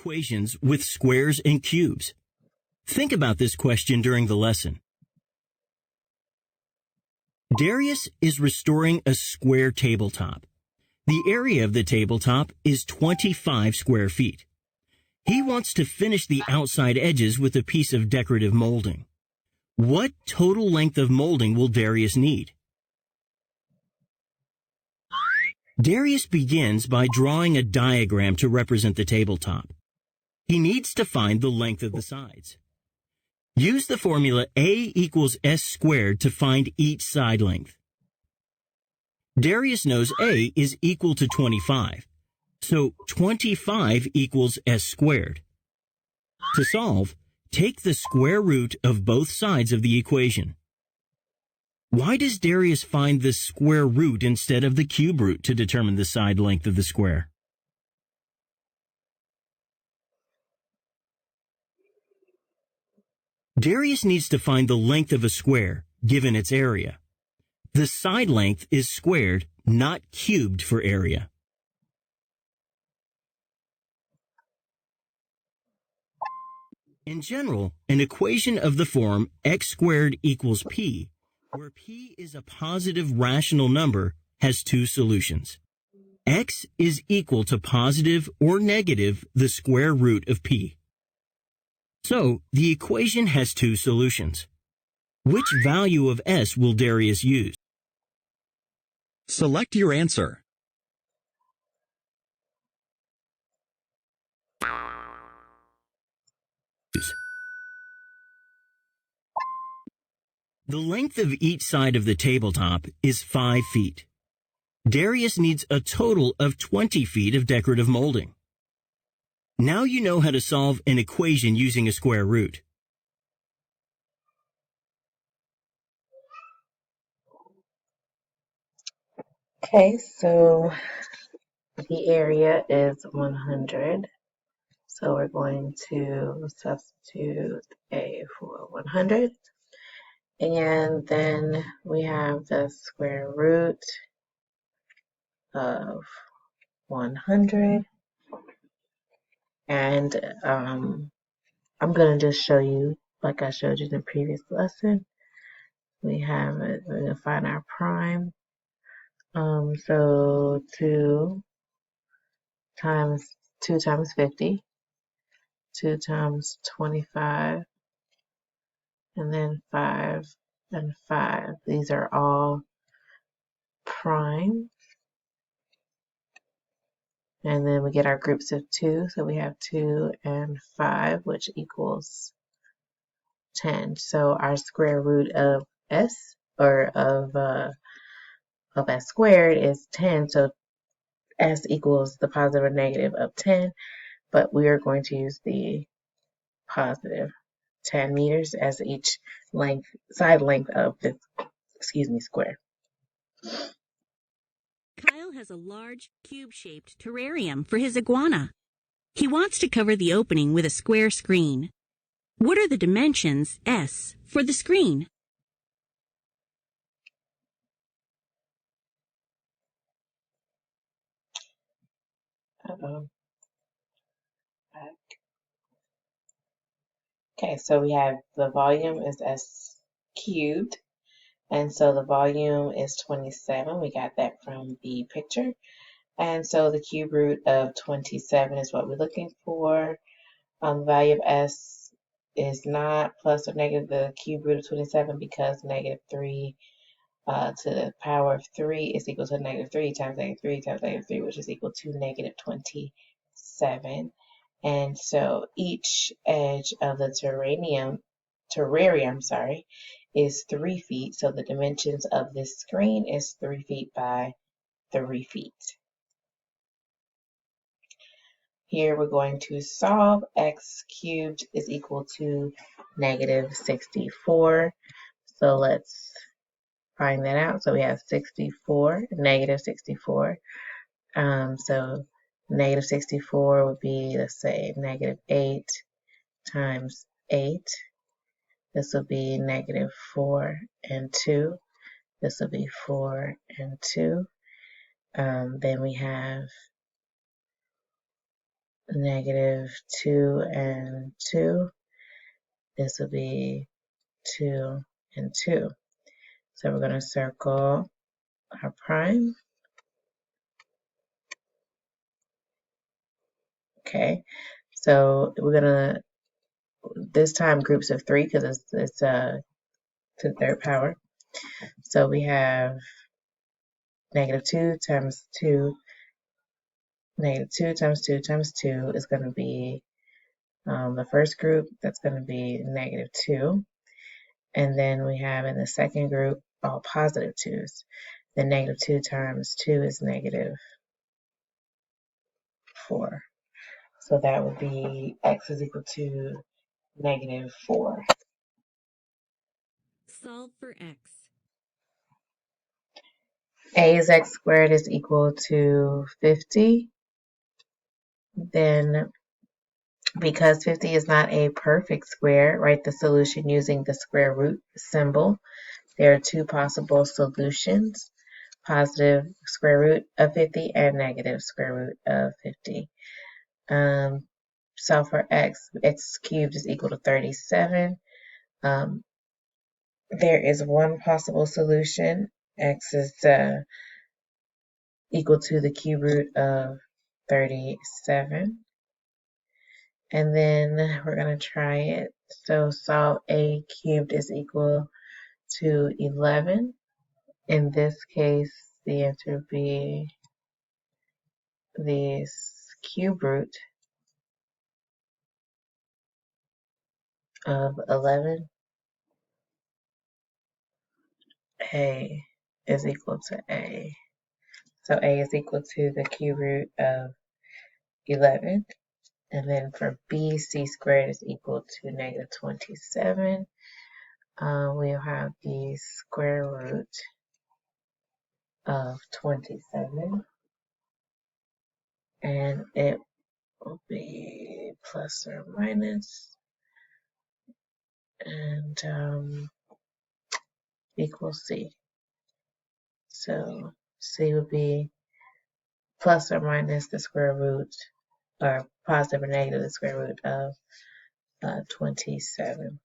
equations with squares and cubes. Think about this question during the lesson. Darius is restoring a square tabletop. The area of the tabletop is 25 square feet. He wants to finish the outside edges with a piece of decorative molding. What total length of molding will Darius need? Darius begins by drawing a diagram to represent the tabletop. He needs to find the length of the sides. Use the formula A equals S squared to find each side length. Darius knows A is equal to 25, so 25 equals S squared. To solve, take the square root of both sides of the equation. Why does Darius find the square root instead of the cube root to determine the side length of the square? Darius needs to find the length of a square, given its area. The side length is squared, not cubed for area. In general, an equation of the form x squared equals p, where p is a positive rational number, has two solutions. X is equal to positive or negative the square root of p. So, the equation has two solutions. Which value of S will Darius use? Select your answer. The length of each side of the tabletop is 5 feet. Darius needs a total of 20 feet of decorative molding. Now you know how to solve an equation using a square root. Okay, so the area is 100. So we're going to substitute A for 100. And then we have the square root of 100. And I'm going to just show you, like I showed you in the previous lesson. We're going to find our prime. So 2 times 50, 2 times 25, and then 5 and 5. These are all prime. And then we get our groups of 2. So we have 2 and 5, which equals 10. So our square root of S, or of S squared, is 10. So S equals the positive or negative of 10. But we are going to use the positive 10 meters as each side length of this, square. Kyle has a large, cube-shaped terrarium for his iguana. He wants to cover the opening with a square screen. What are the dimensions, S, for the screen? Okay, so we have the volume is S cubed, and so the volume is 27. We got that from the picture. And so the cube root of 27 is what we're looking for. The value of S is not plus or negative the cube root of 27, because negative 3 to the power of 3 is equal to negative 3 times negative 3 times negative 3, which is equal to negative 27. And so each edge of the terrarium, is 3 feet. So the dimensions of this screen is 3 feet by 3 feet. Here we're going to solve. X cubed is equal to negative 64. So let's find that out. So we have 64, negative 64. So negative 64 would be, let's say, negative 8 times 8. This will be negative 4 and 2. This will be 4 and 2. Then we have negative 2 and 2. This will be 2 and 2. So we're going to circle our prime. Okay, so we're going to, this time groups of 3 because it's to the third power. So we have negative 2 times 2, negative 2 times 2 times 2 is going to be the first group, that's going to be negative 2. And then we have in the second group all positive 2's. Then negative 2 times 2 is negative 4. So that would be x is equal to negative 4. Solve for x. A is x squared is equal to 50. Then because 50 is not a perfect square, write the solution using the square root symbol. There are two possible solutions, positive square root of 50 and negative square root of 50. So for x cubed is equal to 37. There is one possible solution. X is equal to the cube root of 37. And then we're going to try it. So solve a cubed is equal to 11. In this case, the answer would be the cube root of 11. A is equal to A. So A is equal to the cube root of 11. And then for B, C squared is equal to negative 27. We'll have the square root of 27. And it will be plus or minus and equal C. So C would be plus or minus the square root, or positive or negative the square root of 27.